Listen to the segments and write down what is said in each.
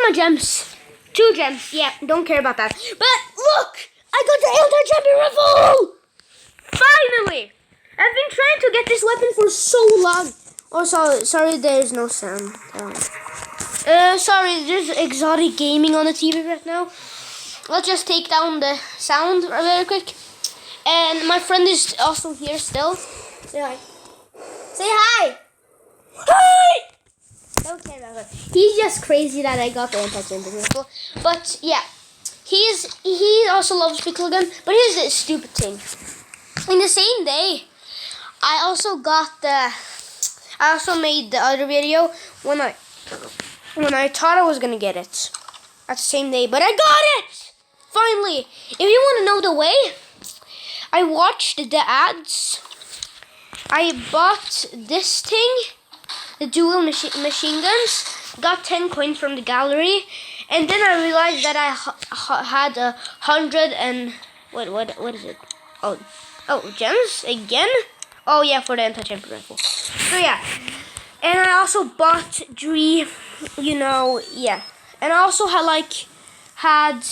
my gems. 2 gems. Yeah, don't care about that. But look, I got the anti-champion rifle. Finally, I've been trying to get this weapon for so long. Oh, sorry, there's no sound. Sorry, there's exotic gaming on the TV right now. Let's just take down the sound very quick. And my friend is also here still. Say hi. Say hi. Hi. Don't care about that. He's just crazy that I got the anti-champion rifle. But yeah, he also loves pickle gun. But here's the stupid thing. In the same day, I also made the other video when I thought I was gonna get it at the same day, but I got it finally. If you want to know the way, I watched the ads. I bought this thing, the dual machine guns. Got 10 coins from the gallery, and then I realized that I had 100 and what is it? Oh, gems again. Oh yeah, for the anti-champion rifle. So yeah, and I also bought 3. Yeah, and I also had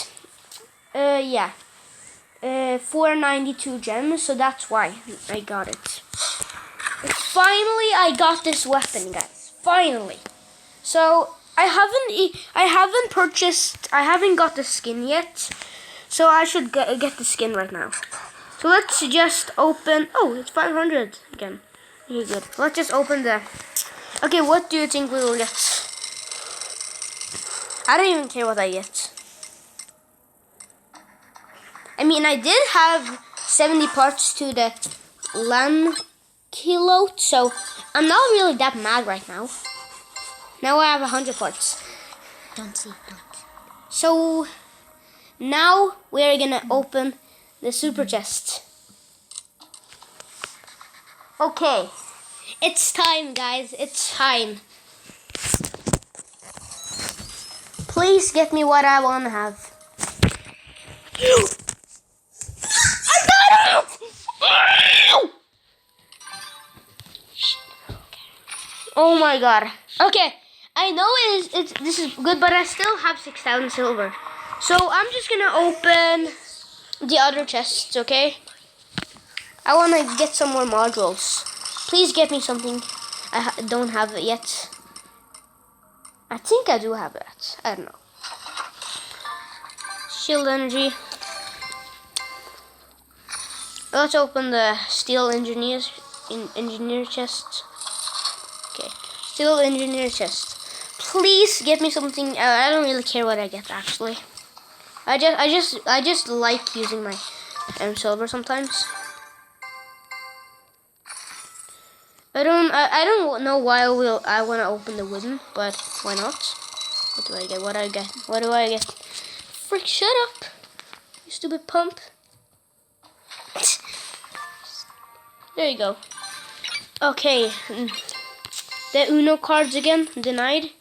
492 gems, so that's why I got it. Finally, I got this weapon, guys. Finally. So I haven't got the skin yet, so I should get the skin right now. So let's just open. Oh, it's 500 again. Okay, good. Let's just open the. Okay, what do you think we will get? I don't even care what I get. I mean, I did have 70 parts to the Lankilote, so I'm not really that mad right now. Now I have 100 parts. Don't see. So now we're gonna open the super chest. Okay, it's time, guys. It's time. Please get me what I want to have. I got it! Oh my god. Okay, I know this is good, but I still have 6,000 silver. So I'm just gonna open the other chests, okay? I want to get some more modules. Please get me something. I don't have it yet. I think I do have it. I don't know. Shield energy. Let's open the steel engineer chest. Okay, steel engineer chest. Please get me something. I don't really care what I get actually. I just like using my silver sometimes. I don't know why I want to open the wooden, but why not? What do I get? What do I get? Frick! Shut up, you stupid pump. There you go. Okay, the Uno cards again denied.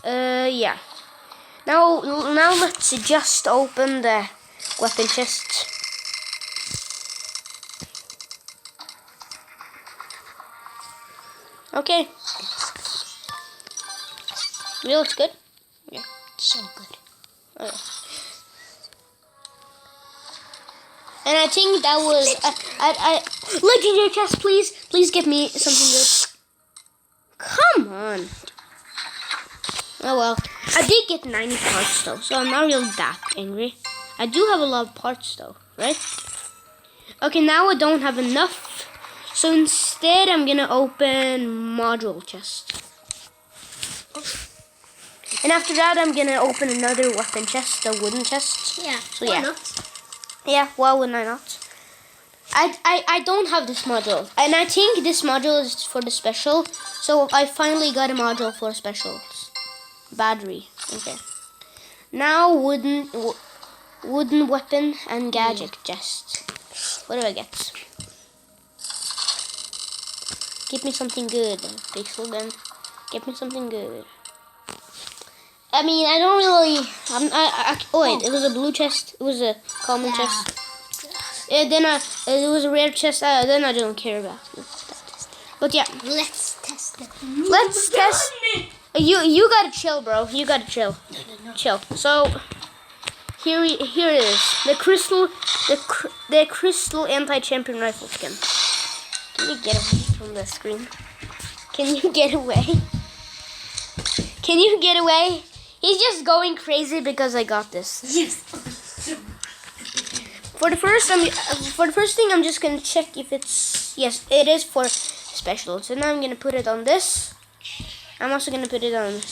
Yeah. Now let's just open the weapon chest. Okay. It looks good. Yeah. So good. Okay. And I think that was I legendary chest, please give me something good. Come on. Oh well. I did get 90 parts though, so I'm not really that angry. I do have a lot of parts though, right? Okay, now I don't have enough. So instead I'm gonna open module chest. And after that I'm gonna open another weapon chest, a wooden chest. Yeah, so why yeah. not? Yeah, why wouldn't I not? I don't have this module. And I think this module is for the special. So I finally got a module for specials. Battery. Okay. Now wooden weapon and gadget chest. What do I get? Give me something good. Pixel gun. Give me something good. I mean, I don't really. Oh wait, it was a blue chest. It was a common chest. Then it was a rare chest. Then I don't care about that. But yeah, Let's test it. let's test. You gotta chill, bro. You gotta chill. No. Chill. So here it is. The crystal anti-champion rifle skin. Can you get away from the screen? Can you get away? Can you get away? He's just going crazy because I got this. Yes. For the first thing, I'm just gonna check if it's yes, it is for special. So now I'm gonna put it on this. I'm also gonna put it on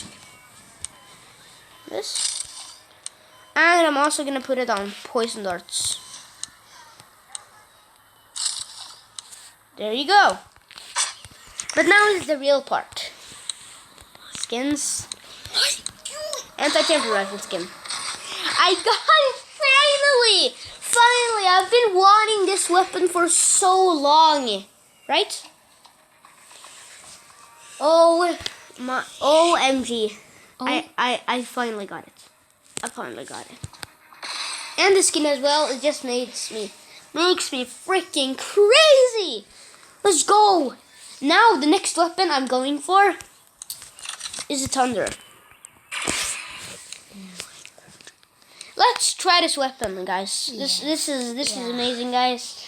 this, and I'm also gonna put it on poison darts. There you go. But now is the real part. Skins. Anti-champion rifle skin. I got it finally! Finally! I've been wanting this weapon for so long. Right? Oh my OMG. Oh. I finally got it. I finally got it. And the skin as well, it just makes me freaking crazy. Let's go. Now the next weapon I'm going for is a thunder. Let's try this weapon, guys. This is amazing, guys.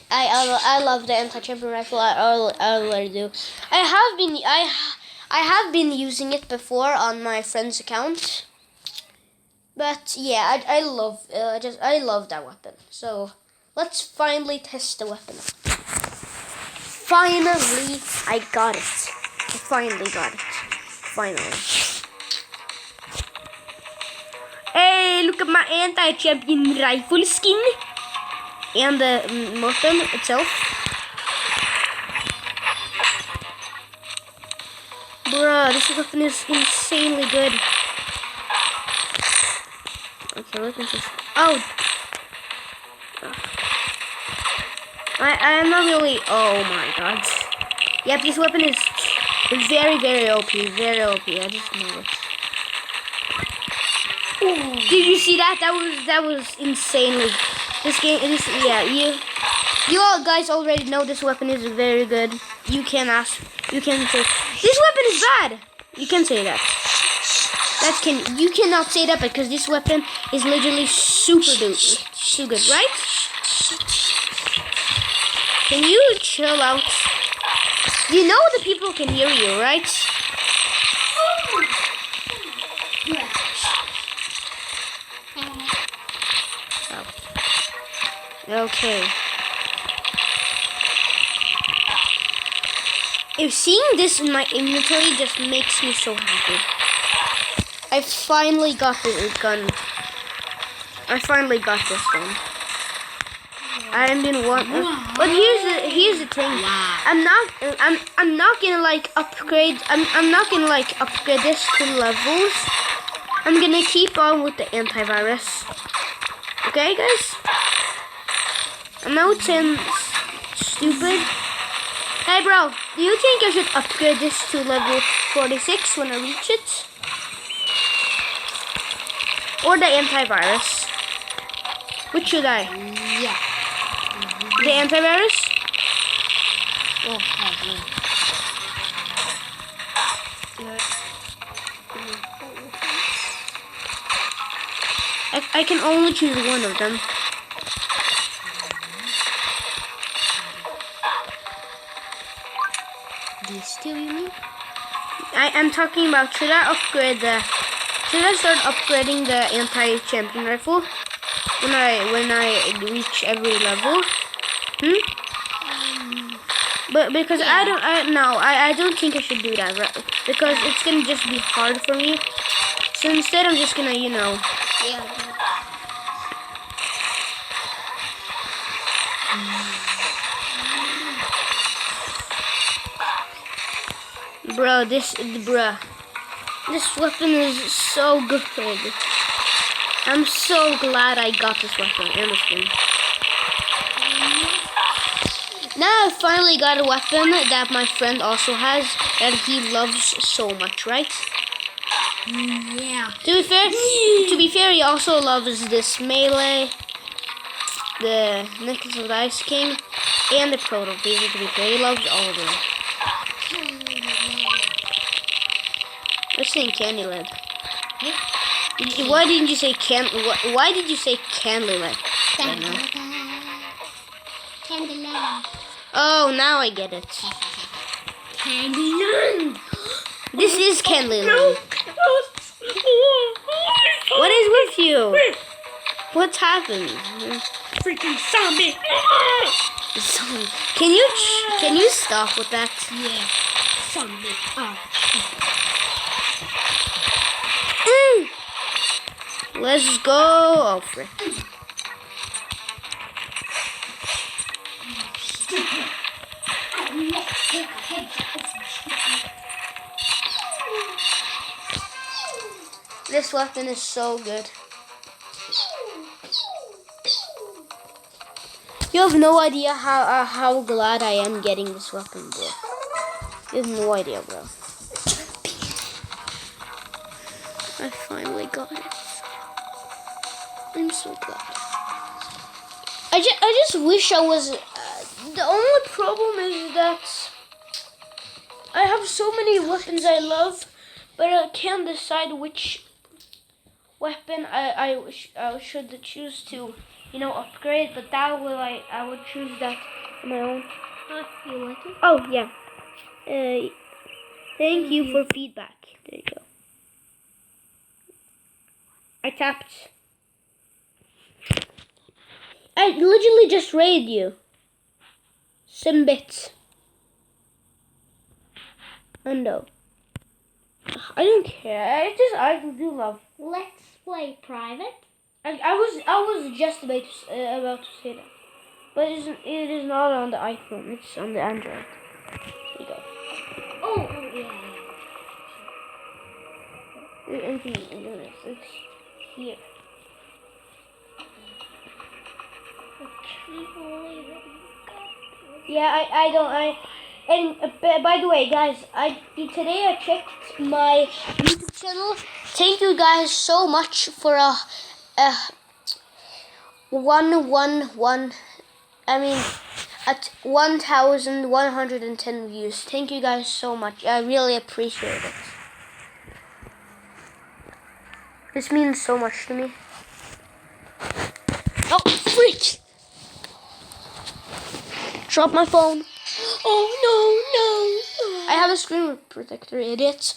I love the anti-champion rifle. I already do. I have been using it before on my friend's account. But yeah, I love that weapon. So let's finally test the weapon. Finally, I got it. I finally got it. Finally. Hey, look at my anti-champion rifle skin. And the weapon itself. Bruh, this weapon is insanely good. Okay, let me just... Oh! I'm not really... Oh my god. Yep, this weapon is very, very OP. Very OP. I just know it. Ooh. Did you see that? That was insanely... You all guys already know this weapon is very good. You can say this weapon is bad. You can say that. You cannot say that because this weapon is literally super good, right? Can you chill out? You know the people can hear you, right? Okay. If seeing this in my inventory just makes me so happy. I finally got this gun. I've been wanting. But here's the thing. I'm not gonna like upgrade. I'm not gonna like upgrade this to levels. I'm gonna keep on with the antivirus. Okay, guys. I know it sounds stupid. Hey bro, do you think I should upgrade this to level 46 when I reach it? Or the antivirus? Which should I? Yeah. The antivirus? Oh, I can only choose one of them. These two, you mean? I'm talking about should I start upgrading the anti-champion rifle when I reach every level? But because yeah. I don't think I should do that, right? Because it's gonna just be hard for me. So instead I'm just gonna, Yeah. This weapon is so good. I'm so glad I got this weapon and the skin. Now I finally got a weapon that my friend also has that he loves so much, right? Yeah. To be fair, he also loves this melee, the Necklace of the Ice King, and the Proto Phaser. To be fair, he loves all of them. We're saying Candyland. Why didn't you say Why did you say Candyland? Candyland. Oh, now I get it. Candyland. This is Candyland. What is with you? What's happened? Freaking zombie. Can you stop with that? Yeah. Zombie. Oh. Let's go. Oh, frick. This weapon is so good. You have no idea how glad I am getting this weapon, bro. You have no idea, bro. I finally got it. I'm so glad. I just wish I was. The only problem is that I have so many weapons I love, but I can't decide which weapon I should choose to, upgrade. But that will I would choose that on my own. You want it? Oh yeah. Thank you for feedback. There you go. I tapped. I literally just raided you. Simbit. Undo. I don't care. I do love. Let's play private. I was just about to say that, but it is not on the iPhone. It's on the Android. There you go. Oh yeah. It's here. Yeah, and by the way, guys, today I checked my YouTube channel. Thank you guys so much for at 1,110 views. Thank you guys so much. I really appreciate it. This means so much to me. Oh, freak! Drop my phone. Oh, no. I have a screen protector, idiot.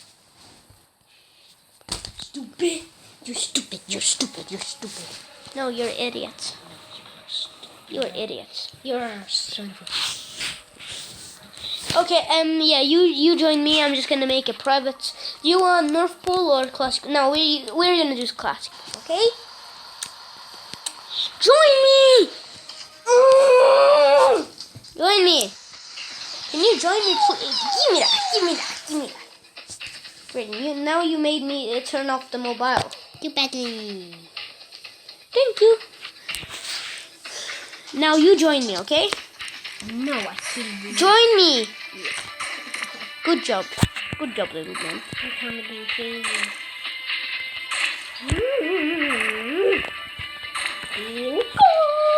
Stupid. You're stupid. No, you're idiot. You're idiot. You're a son of Okay, yeah, you join me. I'm just gonna make a private. Do you want North Pole or Classic? No, we're gonna do Classic, okay? Join me! Join me. Can you join me, please? Give me that. Great, now you made me turn off the mobile. You better. Thank you. Now you join me, okay? No, I shouldn't. Join me. Good job, little man. I'm kind of being crazy.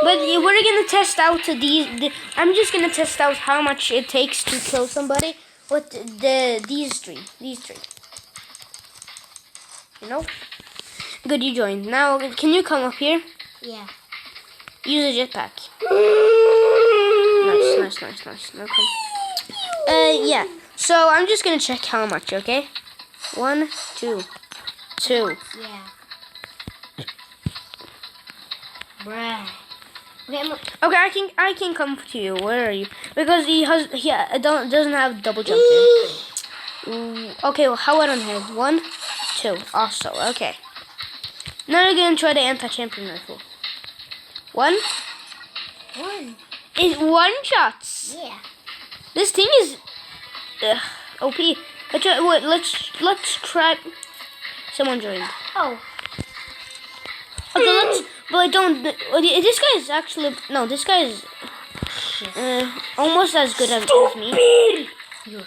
But we're gonna test out I'm just gonna test out how much it takes to kill somebody with these three. You know? Good, you joined. Now, can you come up here? Yeah. Use a jetpack. Nice. Now come. Yeah. So I'm just gonna check how much. Okay. 1, 2, 2. Yeah. Bruh. Okay, I can come to you. Where are you? Because he doesn't have double jump in. Okay, well, how about on here? 1, 2. Also, okay. Now we're gonna try the anti-champion rifle. 1. It's one shots. Yeah. This thing is OP. Let's try. Someone joined. Oh. Okay, but don't. This guy is actually this guy is almost as good as me.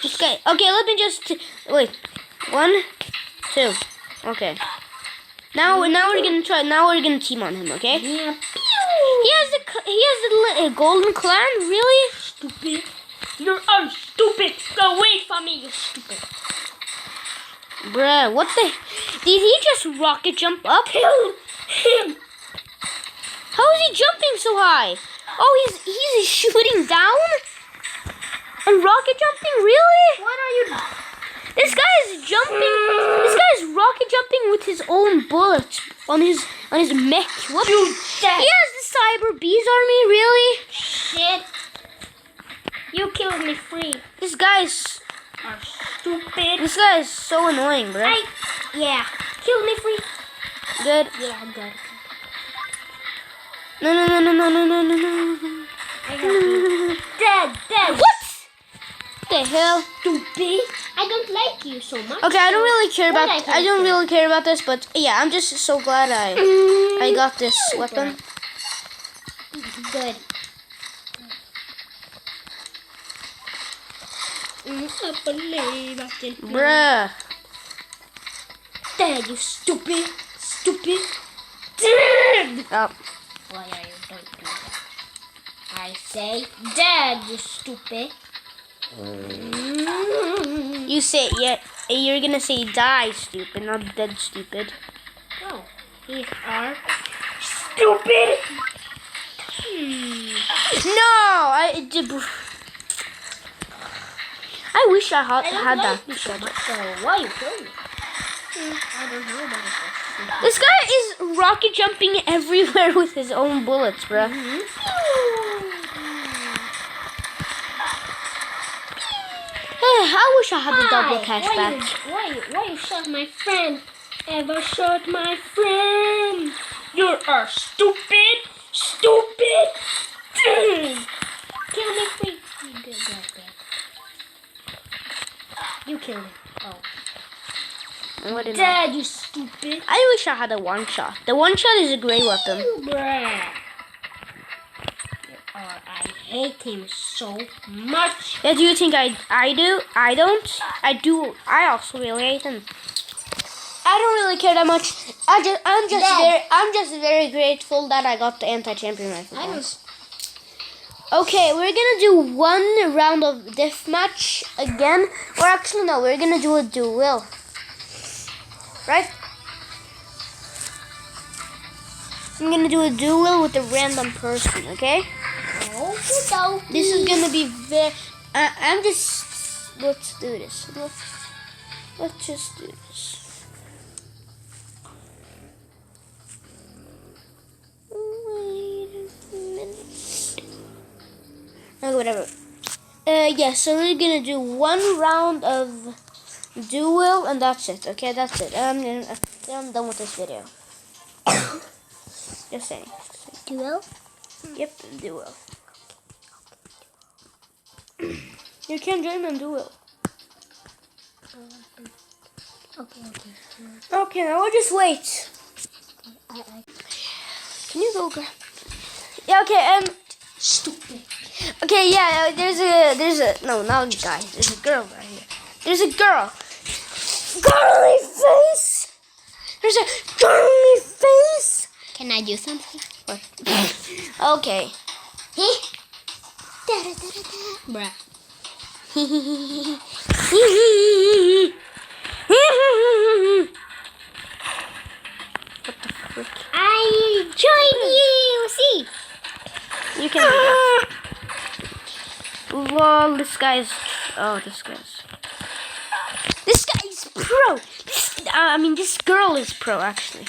This guy. Okay, let me just wait. 1, 2. Okay. Now we're gonna try. Now we're gonna team on him. Okay. Yeah. He has a golden clan. Really? Stupid. You're stupid. Go away from me, you stupid. Bruh, what the? Did he just rocket jump up? Kill him. How is he jumping so high? Oh, he's shooting down? And rocket jumping? Really? What are you? This guy is jumping. This guy is rocket jumping with his own bullets on his mech. What? You He has the Cyber Bees army, really? Shit. You killed me free. This guy's Are stupid. This guy is so annoying, bro. Yeah. Kill me free. Good. Yeah, I'm good. No. I got you. Dead. What the hell? Stupid. I don't like you so much. Okay, I don't really care What about. I I don't really care about this, but yeah, I'm just so glad I got this weapon. Good. I believe I can. Bruh. Dead, you stupid. Dead. Oh. Why are you don't do that? I say dead, you stupid. You say yeah. You're gonna say die, stupid, not dead, stupid. Oh, you are stupid. I wish I had I don't that. like you so much, so why you kill me? I don't know about it. This guy is rocket jumping everywhere with his own bullets, bruh. I wish I had the double cashback. Why you shot my friend? Ever shot my friend? You are stupid. Kill me free. Good. You killed him. Oh. What did Dad, you stupid. I wish I had a one shot. The one shot is a great weapon. Bruh. I hate him so much. Yeah, do you think I do? I don't. I do. I also really hate him. I don't really care that much. I'm just very grateful that I got the anti-champion rifle. I don't. Okay, we're gonna do one round of deathmatch again. Or actually no, we're gonna do a duel. Right? I'm gonna do a duel with a random person, okay? This is gonna be very. Let's do this. Let's just do this. Wait a minute. Okay, whatever. Yeah. So we're gonna do one round of duel, and that's it. Okay, that's it. I'm done with this video. Just saying. Duel? Yep, duel. You can join and duel. Okay. Okay, now we'll just wait. Can you go grab? Yeah, okay, Stupid. okay, yeah, there's a, no, not a guy, there's a girl right here. There's a girl. Girly face! There's a girly face! Can I do something? What? Okay. Bruh. What the frick? I join you. See? You can do that. Lol, this guy's pro. This girl is pro, actually.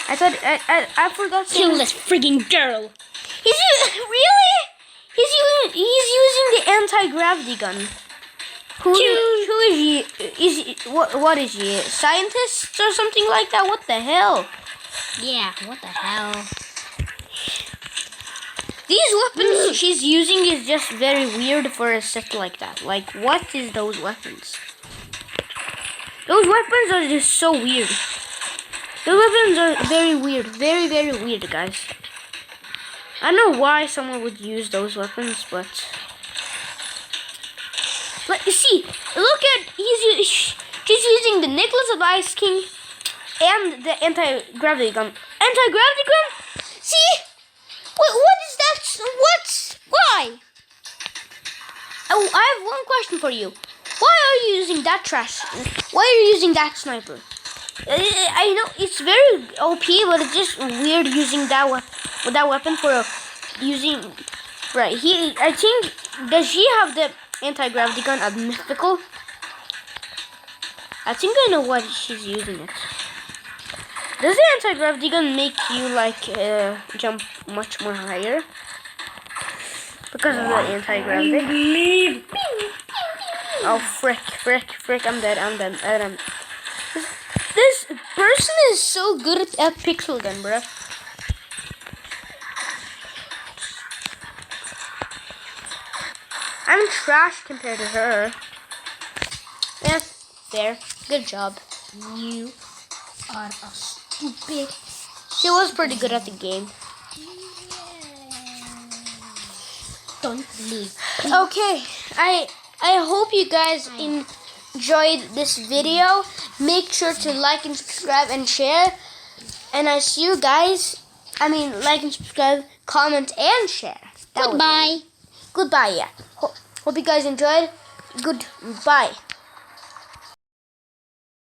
I thought, I forgot to... Kill this frigging girl. Really? He's using the anti-gravity gun. Who is he? What is he? A scientist or something like that? What the hell? Yeah, what the hell? These weapons she's using is just very weird for a set like that. Like, what is those weapons? Those weapons are just so weird. Those weapons are very weird. Very, very weird, guys. I don't know why someone would use those weapons, but you see, look at, she's using the Necklace of Ice King and the anti-gravity gun. Anti-gravity gun? See? What is that? What? Why? Oh, I have one question for you. Why are you using that trash? Why are you using that sniper? I know it's very OP, but it's just weird using that with that weapon for using. Right, I think, does she have the anti-gravity gun at mythical? I think I know why she's using it. Does the anti-gravity gun make you like jump much more higher? Because of the anti-gravity. Leave. Oh frick, I'm dead. This person is so good at pixel gun, bro. I'm trash compared to her. Yeah, fair. Good job. You are a stupid. She was pretty good at the game. Don't leave. Okay, I hope you guys enjoyed this video. Make sure to like and subscribe and share. And I see you guys. Like and subscribe, comment, and share. That was Goodbye. Goodbye, yeah. Hope you guys enjoyed. Goodbye.